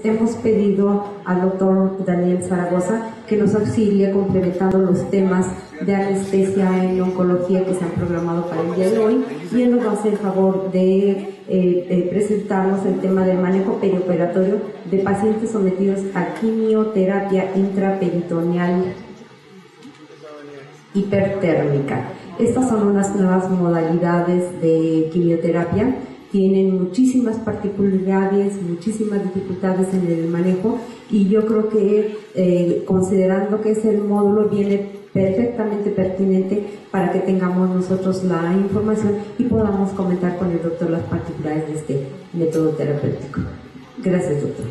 Hemos pedido al doctor Daniel Zaragoza que nos auxilie complementando los temas de anestesia y oncología que se han programado para el día de hoy, y él nos va a hacer el favor de presentarnos el tema del manejo perioperatorio de pacientes sometidos a quimioterapia intraperitoneal hipertérmica. Estas son unas nuevas modalidades de quimioterapia. Tienen muchísimas particularidades, muchísimas dificultades en el manejo, y yo creo que considerando que es el módulo, viene perfectamente pertinente para que tengamos nosotros la información y podamos comentar con el doctor las particularidades de este método terapéutico. Gracias, doctor.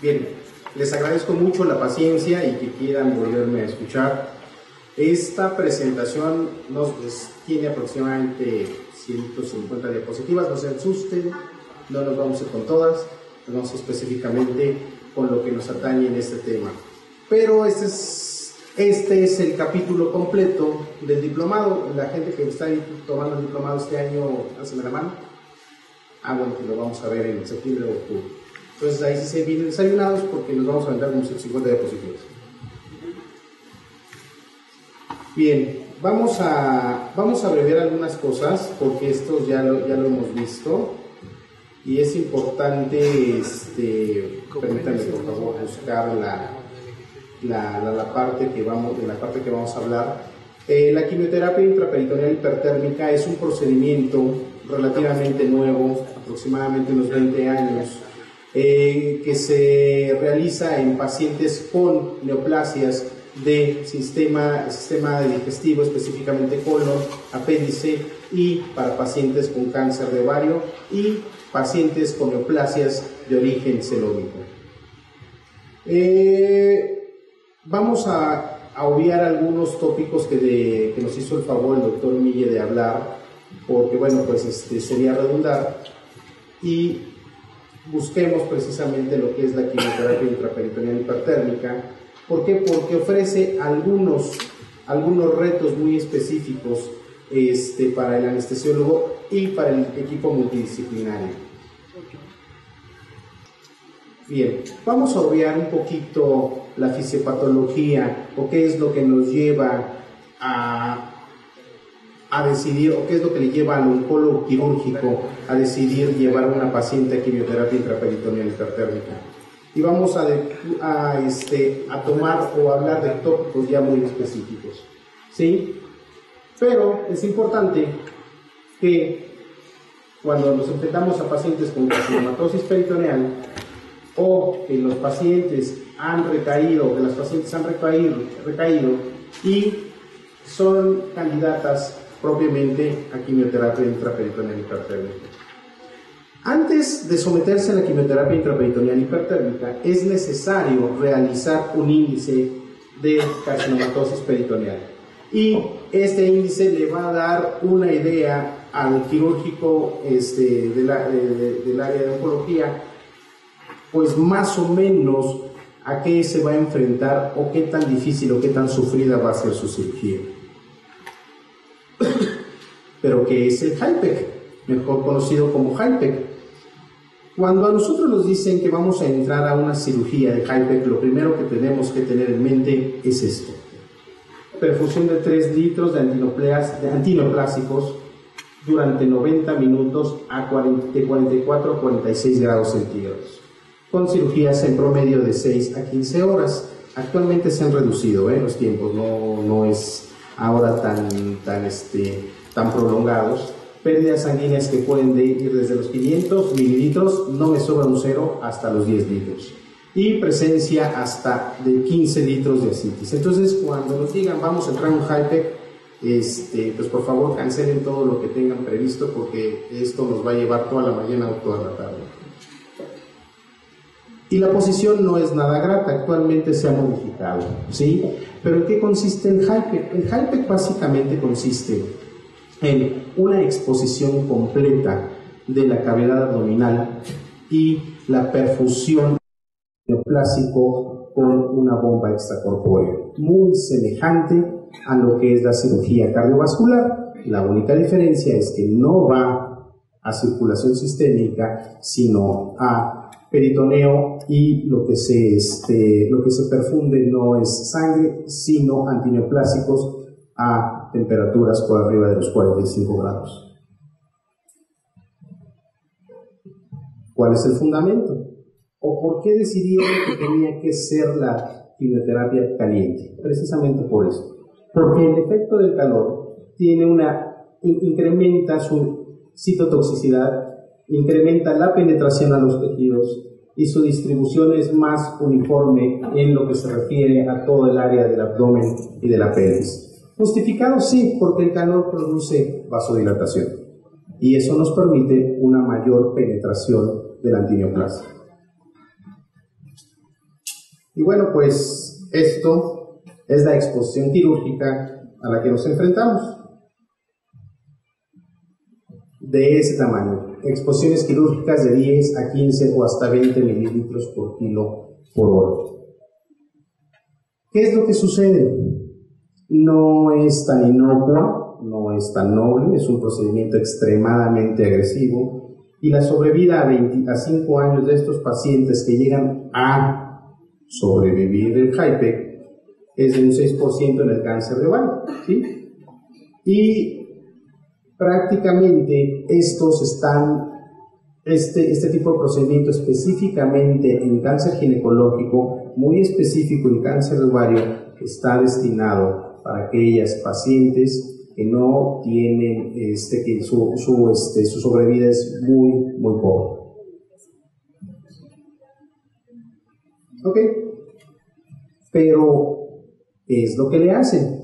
Bien, les agradezco mucho la paciencia y que quieran volverme a escuchar. Esta presentación tiene aproximadamente 150 diapositivas, no se asusten, no nos vamos a ir con todas, nos vamos específicamente con lo que nos atañe en este tema. Pero este es el capítulo completo del diplomado. La gente que está tomando el diplomado este año, hazme la mano. Bueno, que lo vamos a ver en septiembre o octubre. Entonces ahí sí se vienen desayunados porque nos vamos a aventar como 150 diapositivas. Bien, vamos a abreviar algunas cosas porque esto ya lo hemos visto y es importante, permítanme por favor buscar la parte que vamos a hablar. La quimioterapia intraperitoneal hipertérmica es un procedimiento relativamente nuevo, aproximadamente unos 20 años, que se realiza en pacientes con neoplasias de sistema digestivo, específicamente colon, apéndice, y para pacientes con cáncer de ovario y pacientes con neoplasias de origen celómico. Vamos a obviar algunos tópicos que nos hizo el favor el doctor Mille de hablar, porque bueno, pues sería redundar, y busquemos precisamente lo que es la quimioterapia intraperitoneal hipertérmica. ¿Por qué? Porque ofrece algunos retos muy específicos para el anestesiólogo y para el equipo multidisciplinario. Bien, vamos a obviar un poquito la fisiopatología, o qué es lo que nos lleva a decidir, o qué es lo que le lleva al oncólogo quirúrgico a decidir llevar a una paciente a quimioterapia intraperitoneal hipertérmica. Y vamos a tomar o hablar de tópicos ya muy específicos, ¿sí? Pero es importante que cuando nos enfrentamos a pacientes con carcinomatosis peritoneal, o que los pacientes han recaído, o que las pacientes han recaído y son candidatas propiamente a quimioterapia intraperitoneal hipertérmica. Antes de someterse a la quimioterapia intraperitoneal hipertérmica, es necesario realizar un índice de carcinomatosis peritoneal. Y este índice le va a dar una idea al quirúrgico del área de oncología, pues más o menos a qué se va a enfrentar, o qué tan difícil o qué tan sufrida va a ser su cirugía. Pero ¿qué es el HIPEC? Mejor conocido como HIPEC. Cuando a nosotros nos dicen que vamos a entrar a una cirugía de HIPEC, lo primero que tenemos que tener en mente es esto: perfusión de 3 litros de antineoplásicos durante 90 minutos de 44 a 46 grados centígrados, con cirugías en promedio de 6 a 15 horas. Actualmente se han reducido los tiempos, no es ahora tan prolongados. Pérdidas sanguíneas que pueden ir desde los 500 mililitros, no me sobra un cero, hasta los 10 litros. Y presencia hasta de 15 litros de ascitis. Entonces, cuando nos digan vamos a entrar a un HIPEC, pues por favor cancelen todo lo que tengan previsto, porque esto nos va a llevar toda la mañana o toda la tarde. Y la posición no es nada grata, actualmente se ha modificado, ¿sí? Pero ¿en qué consiste el HIPEC? El HIPEC básicamente consiste en una exposición completa de la cavidad abdominal y la perfusión neoplásico con una bomba extracorpórea, muy semejante a lo que es la cirugía cardiovascular. La única diferencia es que no va a circulación sistémica, sino a peritoneo, y lo que se perfunde no es sangre, sino antineoplásicos a temperaturas por arriba de los 45 grados. ¿Cuál es el fundamento? ¿O por qué decidieron que tenía que ser la quimioterapia caliente? Precisamente por eso. Porque el efecto del calor incrementa su citotoxicidad, incrementa la penetración a los tejidos y su distribución es más uniforme en lo que se refiere a todo el área del abdomen y de la pelvis. Justificado sí, porque el calor produce vasodilatación y eso nos permite una mayor penetración del antineoplasia. Y bueno, pues esto es la exposición quirúrgica a la que nos enfrentamos. De ese tamaño, exposiciones quirúrgicas de 10 a 15 o hasta 20 mililitros por kilo por hora. ¿Qué es lo que sucede? No es tan inocua, no es tan noble, es un procedimiento extremadamente agresivo, y la sobrevida a 5 años de estos pacientes que llegan a sobrevivir el HIPEC es de un 6% en el cáncer de ovario, ¿sí? Y prácticamente este tipo de procedimiento específicamente en cáncer ginecológico, muy específico en cáncer de ovario, está destinado para aquellas pacientes que no tienen, que su sobrevida es muy, muy pobre. ¿Ok? Pero, ¿qué es lo que le hacen?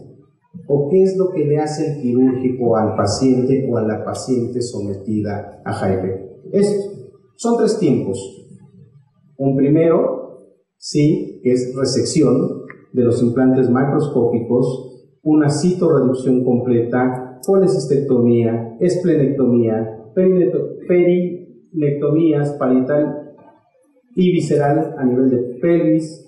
¿O qué es lo que le hace el quirúrgico al paciente o a la paciente sometida a HIPEC? Esto, son 3 tiempos. Un primero, sí, que es resección de los implantes macroscópicos, una citorreducción completa, colecistectomía, esplenectomía, perinectomías parietal y visceral a nivel de pelvis,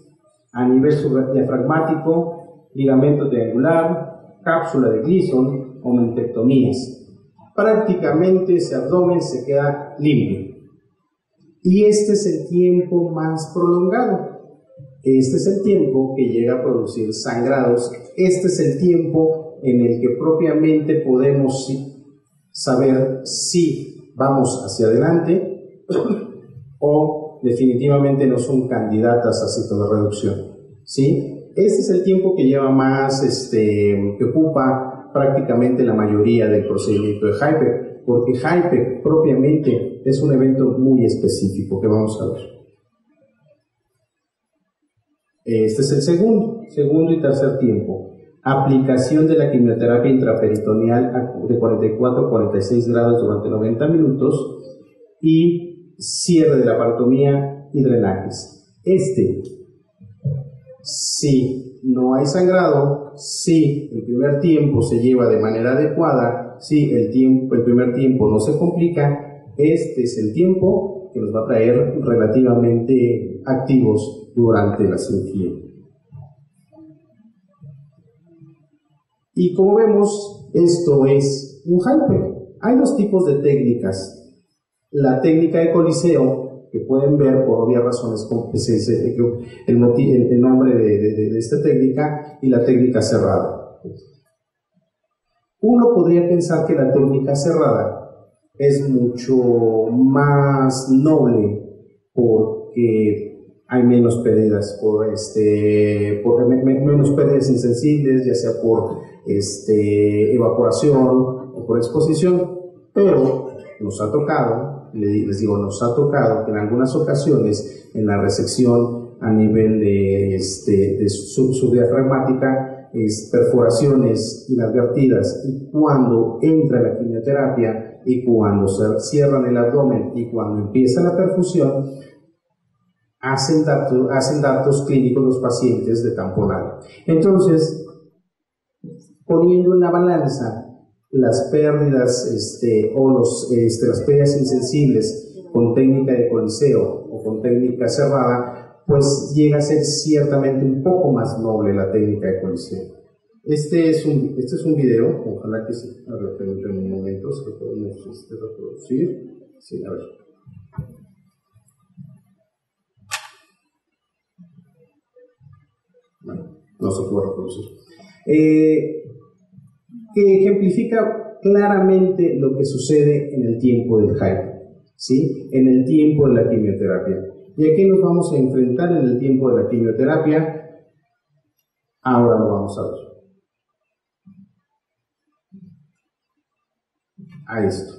a nivel subdiafragmático, ligamento triangular, cápsula de Gleason o mentectomías. Prácticamente ese abdomen se queda limpio. Y este es el tiempo más prolongado. Este es el tiempo que llega a producir sangrados. Este es el tiempo en el que propiamente podemos saber si vamos hacia adelante o definitivamente no son candidatas a citorreducción, ¿sí? Este es el tiempo que lleva más, que ocupa prácticamente la mayoría del procedimiento de HIPEC, porque HIPEC propiamente es un evento muy específico que vamos a ver. Este es el segundo y tercer tiempo. Aplicación de la quimioterapia intraperitoneal de 44 a 46 grados durante 90 minutos y cierre de la parotomía y drenajes. Si no hay sangrado, si el primer tiempo se lleva de manera adecuada, si el primer tiempo no se complica, este es el tiempo que nos va a traer relativamente activos durante la cirugía. Y como vemos, esto es un HIPEC. Hay 2 tipos de técnicas. La técnica de Coliseo, que pueden ver por obvias razones el nombre de esta técnica, y la técnica cerrada. Uno podría pensar que la técnica cerrada es mucho más noble porque hay menos pérdidas menos pérdidas insensibles, ya sea por evaporación o por exposición, pero nos ha tocado que en algunas ocasiones en la resección a nivel de subdiafragmática, perforaciones inadvertidas, y cuando entra la quimioterapia y cuando se cierran el abdomen y cuando empieza la perfusión, hacen datos clínicos los pacientes de tamponado. Entonces, poniendo en la balanza las pérdidas las pérdidas insensibles con técnica de Coliseo o con técnica cerrada, pues llega a ser ciertamente un poco más noble la técnica de Coliseo. Este es un video, ojalá que se reproduce en un momento, se lo podemos reproducir. Sí, a ver. Bueno, no se puede reproducir. Que ejemplifica claramente lo que sucede en el tiempo del hype, ¿sí? En el tiempo de la quimioterapia. ¿Y a qué nos vamos a enfrentar en el tiempo de la quimioterapia? Ahora lo vamos a ver. A esto.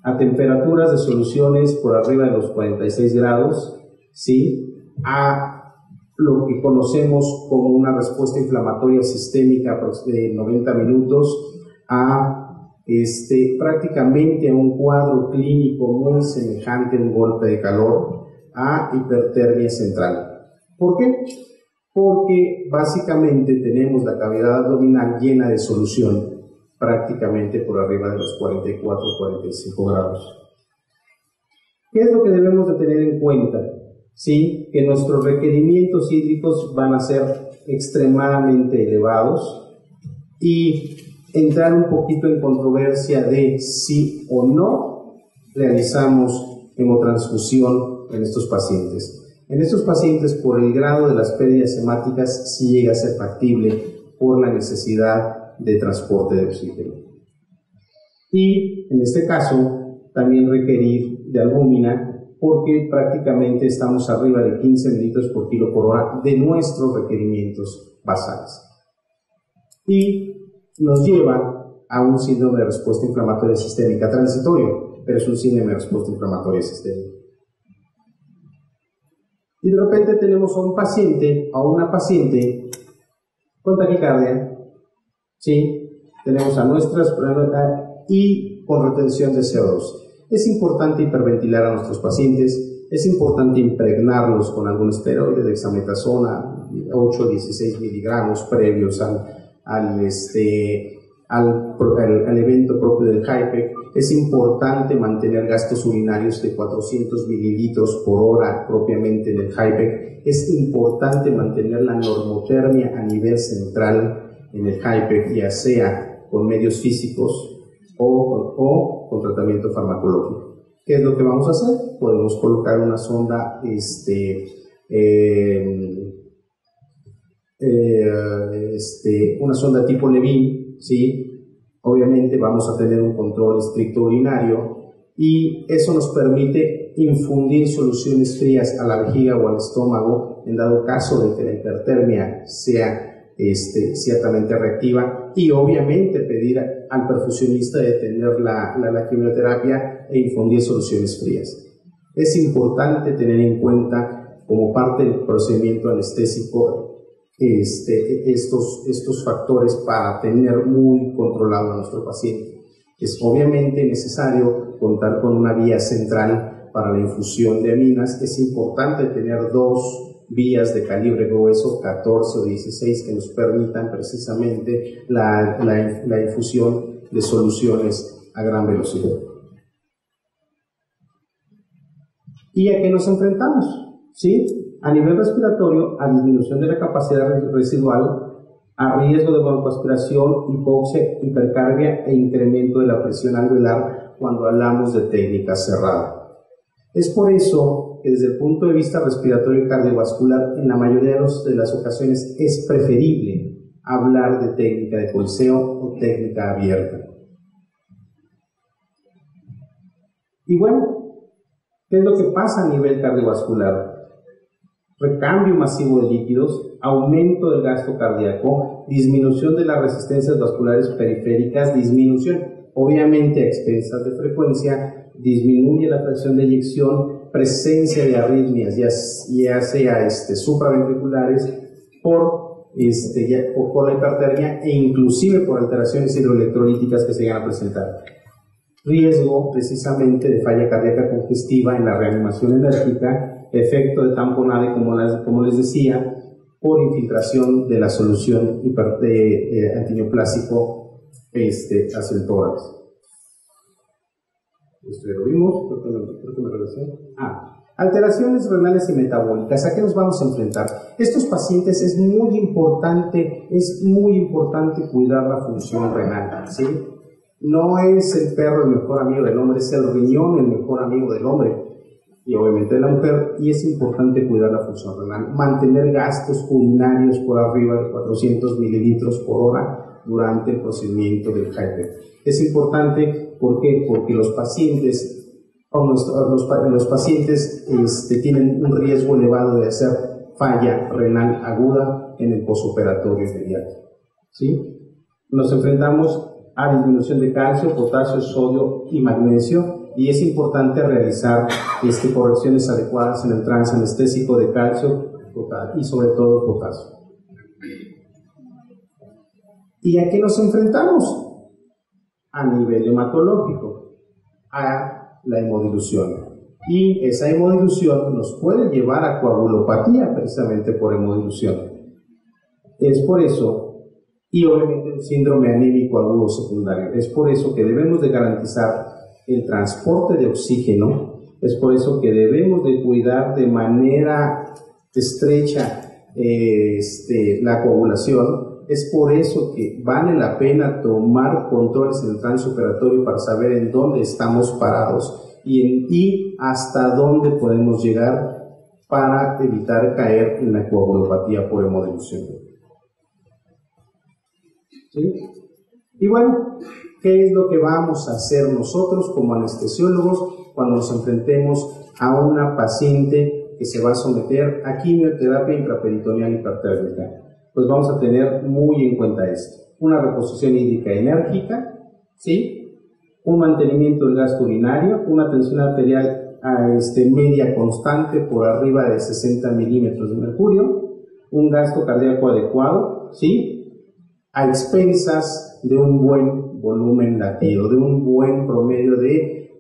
A temperaturas de soluciones por arriba de los 46 grados, ¿sí? A lo que conocemos como una respuesta inflamatoria sistémica de 90 minutos, a prácticamente a un cuadro clínico muy semejante a un golpe de calor, a hipertermia central. ¿Por qué? Porque básicamente tenemos la cavidad abdominal llena de solución, prácticamente por arriba de los 44-45 grados. ¿Qué es lo que debemos de tener en cuenta? ¿Sí? Que nuestros requerimientos hídricos van a ser extremadamente elevados y entrar un poquito en controversia de si o no realizamos hemotransfusión en estos pacientes. En estos pacientes, por el grado de las pérdidas hemáticas, sí llega a ser factible por la necesidad de transporte de oxígeno. Y en este caso, también requerir de albúmina, porque prácticamente estamos arriba de 15 mililitros por kilo por hora de nuestros requerimientos basales. Y nos lleva a un síndrome de respuesta inflamatoria sistémica transitorio, pero es un síndrome de respuesta inflamatoria sistémica. Y de repente tenemos a un paciente, a una paciente con taquicardia, ¿sí? Tenemos a nuestras y con retención de CO2. Es importante hiperventilar a nuestros pacientes, es importante impregnarlos con algún esteroide, dexametasona, 8 o 16 miligramos previos al evento propio del HIPEC. Es importante mantener gastos urinarios de 400 mililitros por hora propiamente en el HIPEC. Es importante mantener la normotermia a nivel central en el HIPEC, ya sea con medios físicos o con tratamiento farmacológico. ¿Qué es lo que vamos a hacer? Podemos colocar una sonda una sonda tipo Levin, ¿sí? Obviamente vamos a tener un control estricto urinario y eso nos permite infundir soluciones frías a la vejiga o al estómago en dado caso de que la hipertermia sea ciertamente reactiva, y obviamente pedir al perfusionista detener la quimioterapia e infundir soluciones frías. Es importante tener en cuenta como parte del procedimiento anestésico estos factores para tener muy controlado a nuestro paciente. Es obviamente necesario contar con una vía central para la infusión de aminas. Es importante tener 2 vías de calibre grueso, 14 o 16, que nos permitan precisamente la infusión de soluciones a gran velocidad. ¿Y a qué nos enfrentamos? ¿Sí? A nivel respiratorio, a disminución de la capacidad residual, a riesgo de broncoaspiración, hipoxia, hipercarbia e incremento de la presión alveolar cuando hablamos de técnica cerrada. Es por eso que desde el punto de vista respiratorio y cardiovascular, en la mayoría de las ocasiones es preferible hablar de técnica de pulseo o técnica abierta. Y bueno, ¿qué es lo que pasa a nivel cardiovascular? Recambio masivo de líquidos, aumento del gasto cardíaco, disminución de las resistencias vasculares periféricas, disminución, obviamente a expensas de frecuencia, disminuye la fracción de eyección, presencia de arritmias, ya sea supraventriculares por la hipertermia e inclusive por alteraciones hidroelectrolíticas que se llegan a presentar. Riesgo precisamente de falla cardíaca congestiva en la reanimación enérgica, efecto de tamponade, como les decía, por infiltración de la solución antineoplásico hacia el tórax. Esto ya lo vimos, creo que me regresé. Alteraciones renales y metabólicas, ¿a qué nos vamos a enfrentar? Estos pacientes es muy importante cuidar la función renal, ¿sí? No es el perro el mejor amigo del hombre, es el riñón el mejor amigo del hombre y obviamente de la mujer, y es importante cuidar la función renal, mantener gastos urinarios por arriba de 400 mililitros por hora durante el procedimiento del HIPEC. Es importante, ¿por qué? Porque los pacientes tienen un riesgo elevado de hacer falla renal aguda en el posoperatorio inmediato, ¿sí? Nos enfrentamos a disminución de calcio, potasio, sodio y magnesio, y es importante realizar correcciones adecuadas en el trance anestésico de calcio y sobre todo potasio. ¿Y a qué nos enfrentamos? A nivel hematológico, a la hemodilución. Y esa hemodilución nos puede llevar a coagulopatía precisamente por hemodilución. Es por eso, y obviamente el síndrome anémico agudo secundario, es por eso que debemos de garantizar el transporte de oxígeno, es por eso que debemos de cuidar de manera estrecha la coagulación. Es por eso que vale la pena tomar controles en el transoperatorio para saber en dónde estamos parados y hasta dónde podemos llegar para evitar caer en la coagulopatía por hemodilución. ¿Sí? Y bueno, ¿qué es lo que vamos a hacer nosotros como anestesiólogos cuando nos enfrentemos a una paciente que se va a someter a quimioterapia intraperitoneal hipertérmica? Pues vamos a tener muy en cuenta esto: una reposición hídrica enérgica, ¿sí? Un mantenimiento del gasto urinario, una tensión arterial media constante por arriba de 60 milímetros de mercurio, un gasto cardíaco adecuado, ¿sí? A expensas de un buen volumen latido, de un buen promedio de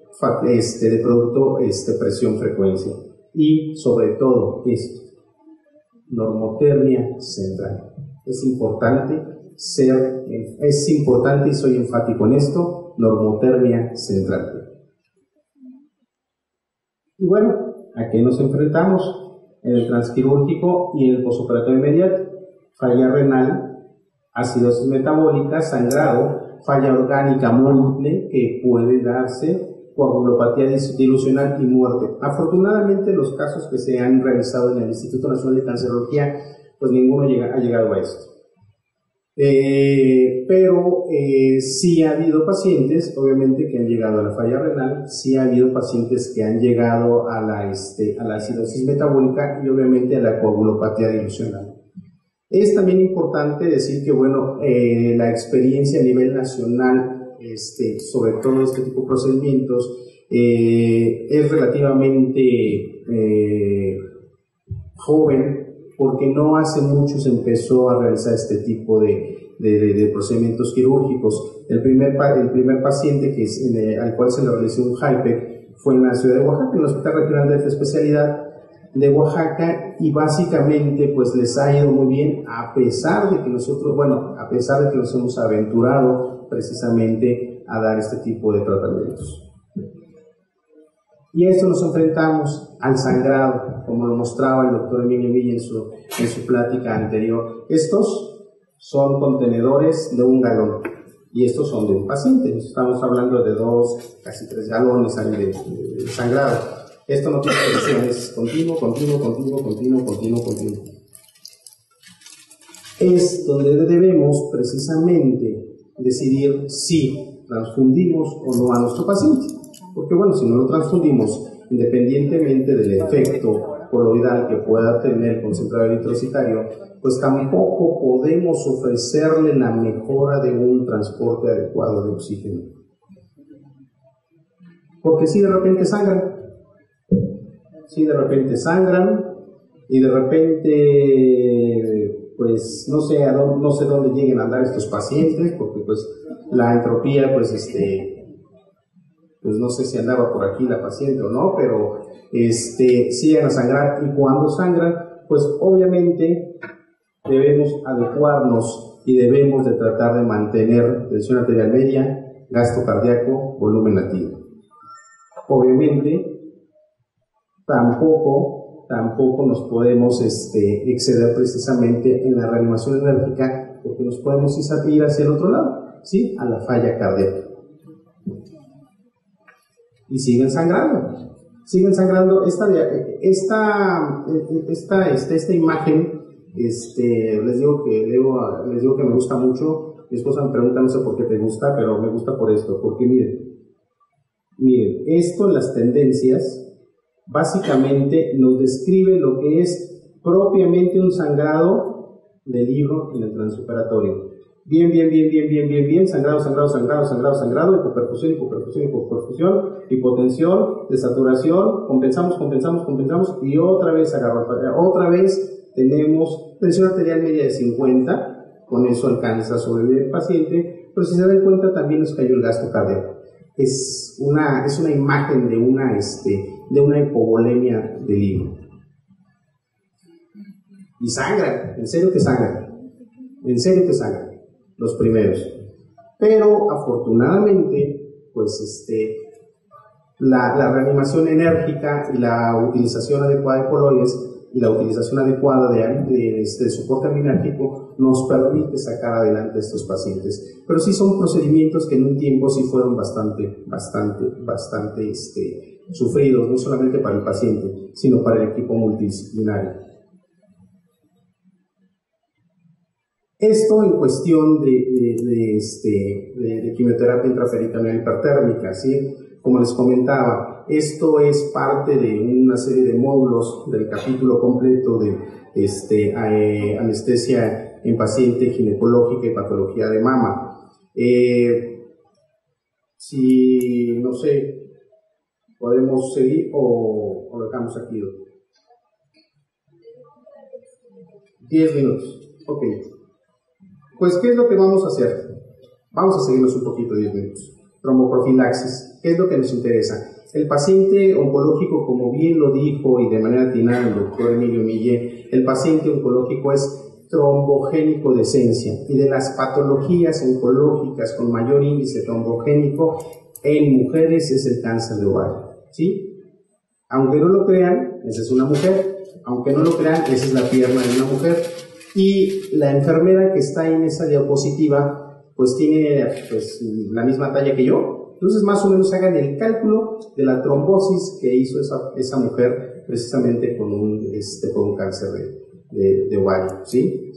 producto presión-frecuencia, y sobre todo esto, normotermia central. Es importante y soy enfático en esto: normotermia central. Y bueno, ¿a qué nos enfrentamos en el transquirúrgico y en el posoperatorio inmediato? Falla renal, acidosis metabólica, sangrado, falla orgánica múltiple que puede darse, coagulopatía dilucional y muerte. Afortunadamente, los casos que se han realizado en el Instituto Nacional de Cancerología, pues ninguno ha llegado a esto. Pero sí ha habido pacientes, obviamente, que han llegado a la falla renal, sí ha habido pacientes que han llegado a la acidosis metabólica y obviamente a la coagulopatía dilucional. Es también importante decir que, bueno, la experiencia a nivel nacional, sobre todo este tipo de procedimientos, es relativamente joven, porque no hace mucho se empezó a realizar este tipo de procedimientos quirúrgicos. El primer paciente al cual se le realizó un HIPEC fue en la ciudad de Oaxaca, en el Hospital Regional de Alta Especialidad de Oaxaca, y básicamente pues les ha ido muy bien, a pesar de que nos hemos aventurado precisamente a dar este tipo de tratamientos. Y a esto nos enfrentamos al sangrado, como lo mostraba el doctor Emilio Villa en su plática anterior. Estos son contenedores de 1 galón y estos son de un paciente. Estamos hablando de 2, casi 3 galones de sangrado. Esto no tiene presión, es continuo. Es donde debemos precisamente decidir si transfundimos o no a nuestro paciente. Porque bueno, si no lo transfundimos, independientemente del efecto coloidal que pueda tener el concentrado eritrocitario, pues tampoco podemos ofrecerle la mejora de un transporte adecuado de oxígeno. Porque si de repente sangran, y de repente pues no sé dónde lleguen a andar estos pacientes, porque pues la entropía pues no sé si andaba por aquí la paciente o no, pero siguen a sangrar, y cuando sangran pues obviamente debemos adecuarnos y debemos de tratar de mantener tensión arterial media, gasto cardíaco, volumen latido. Obviamente tampoco nos podemos exceder precisamente en la reanimación enérgica, porque nos podemos ir hacia el otro lado, ¿sí? A la falla cardíaca. Y siguen sangrando. Esta imagen, les digo que me gusta mucho. Mi esposa me pregunta, no sé por qué te gusta, pero me gusta por esto, porque miren, esto, las tendencias, básicamente nos describe lo que es propiamente un sangrado del libro en el transoperatorio. Bien, sangrado, hipoperfusión, hipotensión, desaturación, compensamos, y otra vez otra vez tenemos tensión arterial media de 50, con eso alcanza a sobrevivir el paciente, pero si se dan cuenta también nos cayó el gasto cardíaco. Es una imagen de una hipovolemia del libro. Y sangran, en serio que sangran, los primeros. Pero afortunadamente, pues la reanimación enérgica y la utilización adecuada de coloides y la utilización adecuada de soporte aminérgico nos permite sacar adelante a estos pacientes. Pero sí son procedimientos que en un tiempo sí fueron bastante sufridos, no solamente para el paciente, sino para el equipo multidisciplinario. Esto en cuestión de quimioterapia intraperitoneal hipertérmica, ¿sí? Como les comentaba, esto es parte de una serie de módulos del capítulo completo de anestesia en paciente ginecológica y patología de mama. Si, no sé, podemos seguir o lo dejamos aquí. 10 minutos, ok. Pues, ¿qué es lo que vamos a hacer? Vamos a seguirnos un poquito 10 minutos. Tromboprofilaxis, ¿qué es lo que nos interesa? El paciente oncológico, como bien lo dijo y de manera atinada el doctor Emilio Mille, el paciente oncológico es trombogénico de esencia, y de las patologías oncológicas con mayor índice trombogénico en mujeres es el cáncer de ovario, ¿sí? Aunque no lo crean, esa es una mujer, aunque no lo crean, esa es la pierna de una mujer, y la enfermera que está en esa diapositiva pues tiene la misma talla que yo. Entonces más o menos hagan el cálculo de la trombosis que hizo esa mujer precisamente con un cáncer de ovario, ¿sí?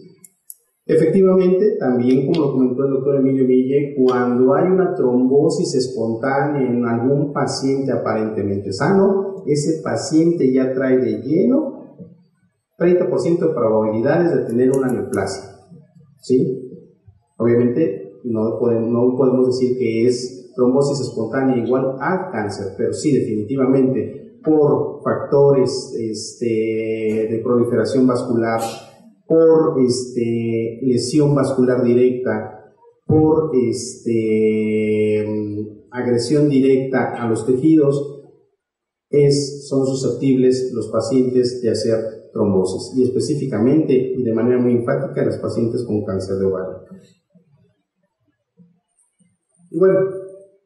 Efectivamente, también como lo comentó el doctor Emilio Mille, cuando hay una trombosis espontánea en algún paciente aparentemente sano, ese paciente ya trae de lleno 30% de probabilidades de tener una neoplasia, ¿sí? Obviamente no podemos decir que es trombosis espontánea igual a cáncer, pero sí definitivamente por factores de proliferación vascular, por lesión vascular directa, por agresión directa a los tejidos, son susceptibles los pacientes de hacer trombosis, y específicamente y de manera muy enfática los pacientes con cáncer de ovario. Y bueno,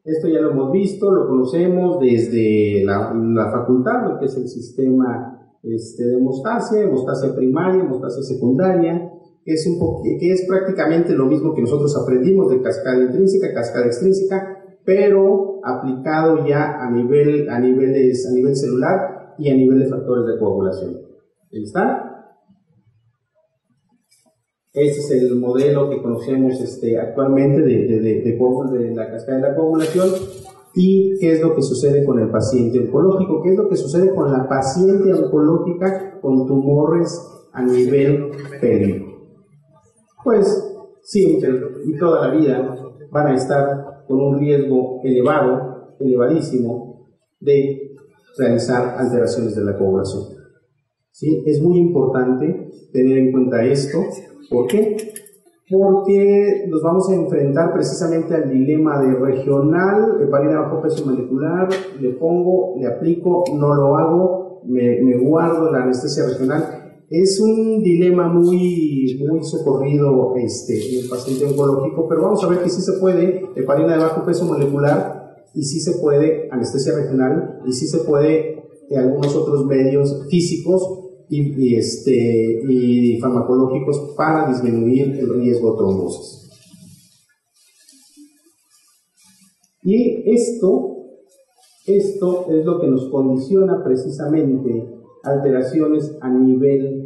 esto ya lo hemos visto, lo conocemos desde la facultad, lo que es el sistema de hemostasia primaria, hemostasia secundaria, que es prácticamente lo mismo que nosotros aprendimos de cascada intrínseca, cascada extrínseca, pero aplicado ya a nivel celular y a nivel de factores de coagulación. ¿Ahí está? Ese es el modelo que conocemos actualmente de la cascada de la coagulación. ¿Y qué es lo que sucede con el paciente oncológico? ¿Qué es lo que sucede con la paciente oncológica con tumores a nivel pélvico? Pues siempre y toda la vida van a estar con un riesgo elevadísimo de realizar alteraciones de la coagulación. ¿Sí? Es muy importante tener en cuenta esto. ¿Por qué? Porque nos vamos a enfrentar precisamente al dilema de regional, heparina bajo peso molecular, le pongo, le aplico, no lo hago, me guardo la anestesia regional. Es un dilema muy socorrido en el paciente oncológico, pero vamos a ver que sí se puede heparina de bajo peso molecular, y sí se puede anestesia regional, y sí se puede algunos otros medios físicos y farmacológicos para disminuir el riesgo de trombosis. Y esto es lo que nos condiciona precisamente alteraciones a nivel,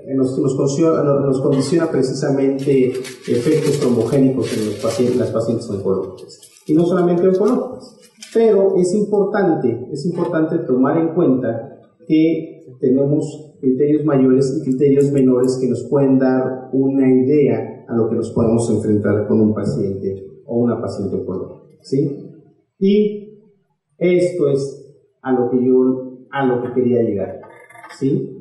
nos condiciona precisamente efectos trombogénicos en las pacientes oncológicas. Y no solamente oncológicas, pero es importante tomar en cuenta que tenemos criterios mayores y criterios menores que nos pueden dar una idea a lo que nos podemos enfrentar con un paciente o una paciente oncológica, ¿sí? Y esto es a lo que quería llegar, ¿sí?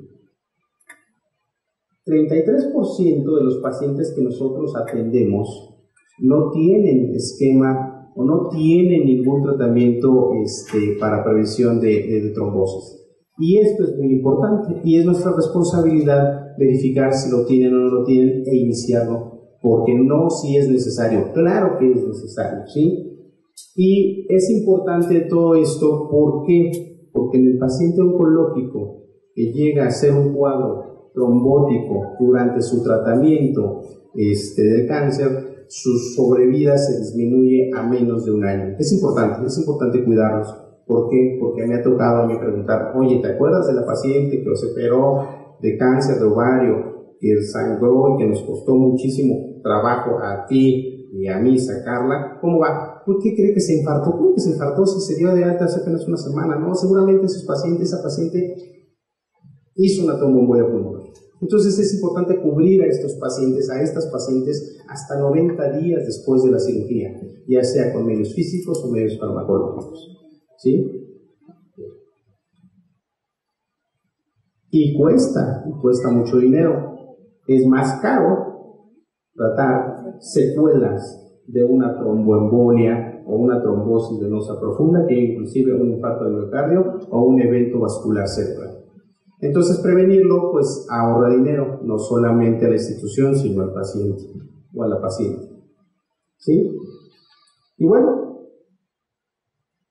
33% de los pacientes que nosotros atendemos no tienen esquema o no tienen ningún tratamiento para prevención de trombosis. Y esto es muy importante y es nuestra responsabilidad verificar si lo tienen o no lo tienen e iniciarlo, porque no si es necesario, claro que es necesario, ¿sí? Y es importante todo esto, ¿por qué? Porque en el paciente oncológico que llega a ser un cuadro trombótico durante su tratamiento del cáncer, su sobrevida se disminuye a menos de un año. Es importante cuidarlos. ¿Por qué? Porque me ha tocado a mí preguntar, oye, ¿te acuerdas de la paciente que se operó de cáncer de ovario, que sangró y que nos costó muchísimo trabajo a ti y a mí sacarla? ¿Cómo va? ¿Por qué cree que se infartó? ¿Cómo que se infartó si se dio de alta hace apenas una semana? No, seguramente esa paciente hizo una tromboembolia pulmonar. Entonces es importante cubrir a estas pacientes hasta 90 días después de la cirugía, ya sea con medios físicos o medios farmacológicos, ¿sí? Y cuesta mucho dinero. Es más caro tratar secuelas de una tromboembolia o una trombosis venosa profunda que inclusive un infarto de miocardio o un evento vascular cerebral. Entonces prevenirlo pues ahorra dinero, no solamente a la institución sino al paciente o a la paciente, ¿sí? Y bueno,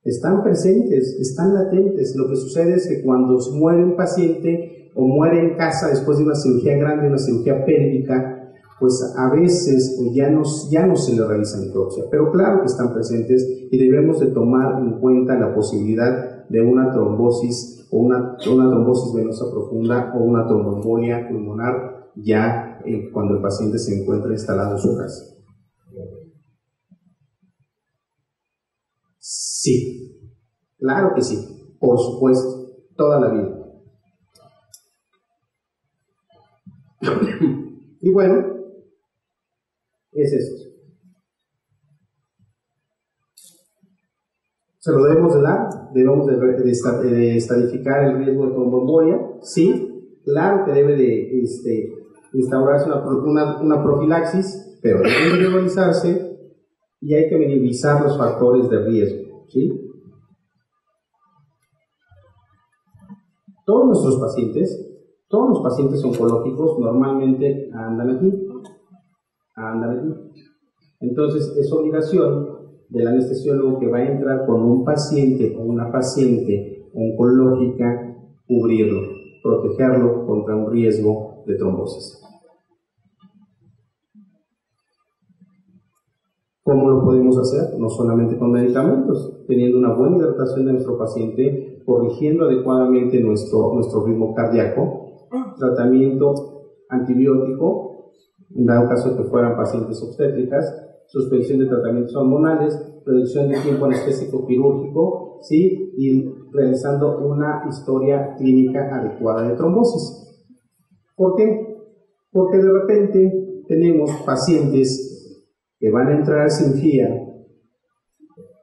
están presentes, están latentes. Lo que sucede es que cuando muere un paciente o muere en casa después de una cirugía grande, una cirugía pélvica, pues a veces ya no se le realiza necropsia, pero claro que están presentes y debemos de tomar en cuenta la posibilidad de una trombosis o una trombosis venosa profunda o una tromboembolia pulmonar ya cuando el paciente se encuentra instalado en su casa. Sí, claro que sí, por supuesto, toda la vida. Y bueno, es esto. ¿Se lo debemos de dar? ¿Debemos de estadificar el riesgo de tromboembolia? Sí, claro que debe de instaurarse una profilaxis, pero debe de realizarse y hay que minimizar los factores de riesgo, ¿sí? Todos los pacientes oncológicos normalmente andan aquí. Entonces es obligación del anestesiólogo que va a entrar con un paciente o una paciente oncológica cubrirlo, protegerlo contra un riesgo de trombosis. ¿Cómo lo podemos hacer? No solamente con medicamentos, teniendo una buena hidratación de nuestro paciente, corrigiendo adecuadamente nuestro ritmo cardíaco, tratamiento antibiótico, en dado caso de que fueran pacientes obstétricas, suspensión de tratamientos hormonales, reducción de tiempo anestésico quirúrgico, ¿sí? Y realizando una historia clínica adecuada de trombosis. ¿Por qué? Porque de repente tenemos pacientes que van a entrar a cirugía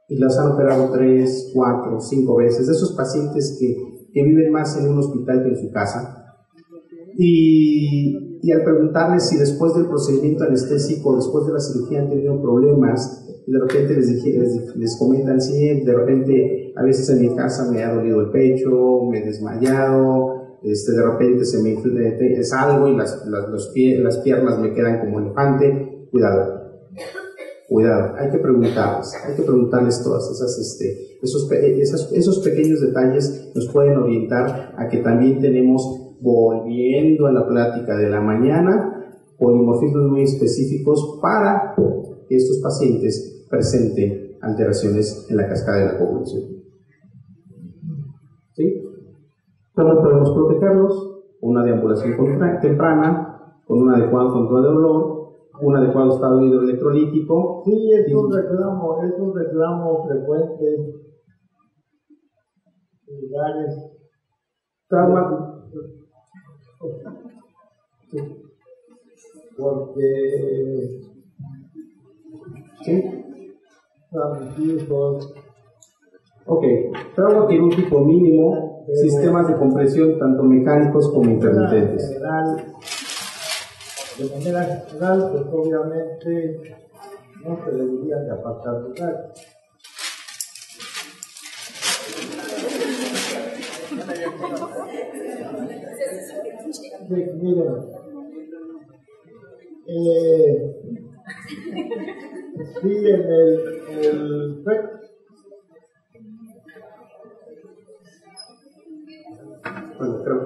y las han operado 3, 4, 5 veces, de esos pacientes que viven más en un hospital que en su casa. Y al preguntarles si después del procedimiento anestésico, después de la cirugía han tenido problemas, y de repente les comentan, sí, de repente a veces en mi casa me ha dolido el pecho, me he desmayado, de repente se me salgo y las piernas me quedan como elefante. Cuidado, hay que preguntarles todas esas Esos pequeños detalles nos pueden orientar a que también tenemos, volviendo a la plática de la mañana, polimorfismos muy específicos para que estos pacientes presenten alteraciones en la cascada de la coagulación. ¿Sí? ¿Cómo podemos protegerlos? Una deambulación temprana, con un adecuado control de dolor, un adecuado estado hidroelectrolítico. Sí, es un reclamo frecuente. Trauma. Porque ¿sí? transmitimos. Ok, trauma quirúrgico mínimo, sistemas de compresión tanto mecánicos como intermitentes. De manera general, pues obviamente no se deberían de apartar lugares. Miren, sí, en el PEC, bueno, creo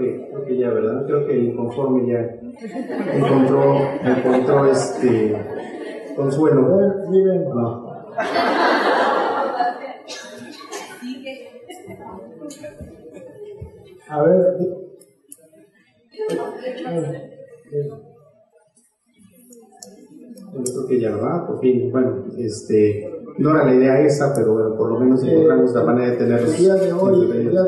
que ya, ¿verdad? Creo que el inconforme ya encontró consuelo. miren, No. a ver, Yo creo que ya, ¿verdad? Por fin, bueno, no era la idea esa, pero bueno, por lo menos encontramos la manera de tenerlos. el día de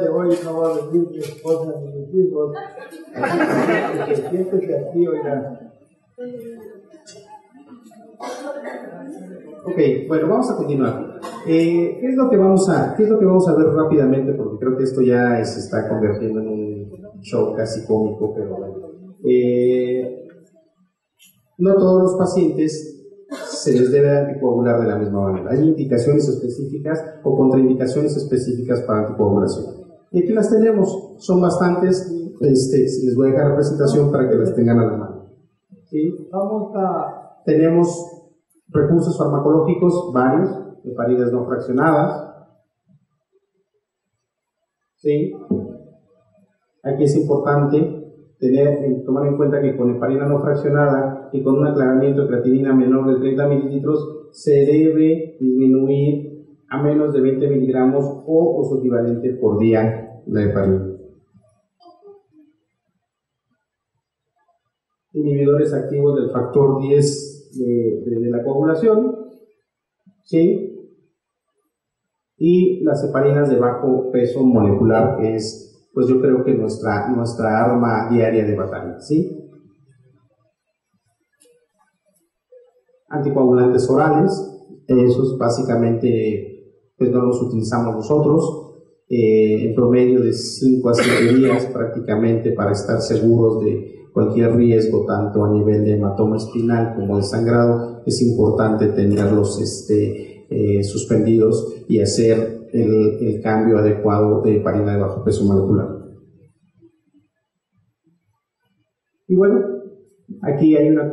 hoy no va a venir mi esposa ni mis hijos. Así que siéntese aquí, oiga. Ok, bueno, vamos a continuar. ¿Qué es lo que vamos a ver rápidamente? Porque creo que esto ya se está convirtiendo en un show casi cómico, pero bueno. No todos los pacientes se les debe anticoagular de la misma manera. Hay indicaciones específicas o contraindicaciones específicas para anticoagulación. Y aquí las tenemos, son bastantes. Les voy a dejar la presentación para que las tengan a la mano. ¿Sí? Tenemos recursos farmacológicos varios, heparinas no fraccionadas. ¿Sí? Aquí es importante tomar en cuenta que con heparina no fraccionada y con un aclaramiento de creatinina menor de 30 mililitros se debe disminuir a menos de 20 miligramos o su equivalente por día la heparina. Inhibidores activos del factor 10 de la coagulación, ¿sí? Y las heparinas de bajo peso molecular, que es, pues yo creo que nuestra arma diaria de batalla, ¿sí? Anticoagulantes orales, esos básicamente pues no los utilizamos nosotros, en promedio de 5 a 7 días prácticamente, para estar seguros de cualquier riesgo, tanto a nivel de hematoma espinal como de sangrado. Es importante tenerlos suspendidos y hacer el cambio adecuado de heparina de bajo peso molecular. Y bueno, aquí hay una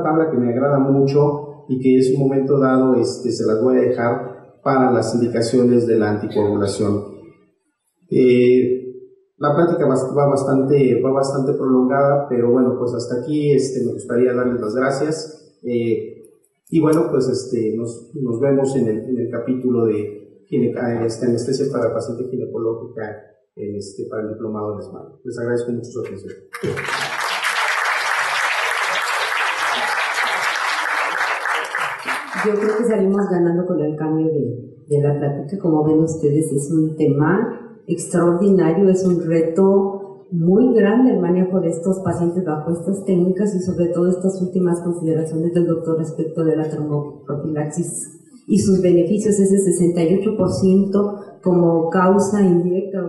tabla que me agrada mucho y que es un momento dado, se las voy a dejar para las indicaciones de la anticoagulación. La plática va bastante prolongada, pero bueno, pues hasta aquí me gustaría darles las gracias. Y bueno, pues nos vemos en el capítulo de anestesia para paciente ginecológica para el diplomado de ESMAD. Les agradezco mucho su atención. Yo creo que salimos ganando con el cambio de la plática. Como ven ustedes, es un tema extraordinario, es un reto muy grande el manejo de estos pacientes bajo estas técnicas y sobre todo estas últimas consideraciones del doctor respecto de la tromboprofilaxis y sus beneficios, ese 68% como causa indirecta.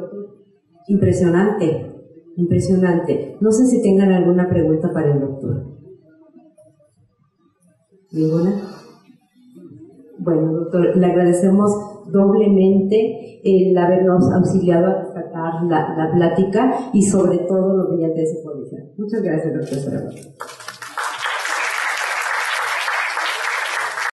Impresionante, impresionante. No sé si tengan alguna pregunta para el doctor. ¿Ninguna? Bueno, doctor, le agradecemos doblemente el habernos auxiliado a destacar la plática y sobre todo lo brillante de su ponencia. Muchas gracias, doctor.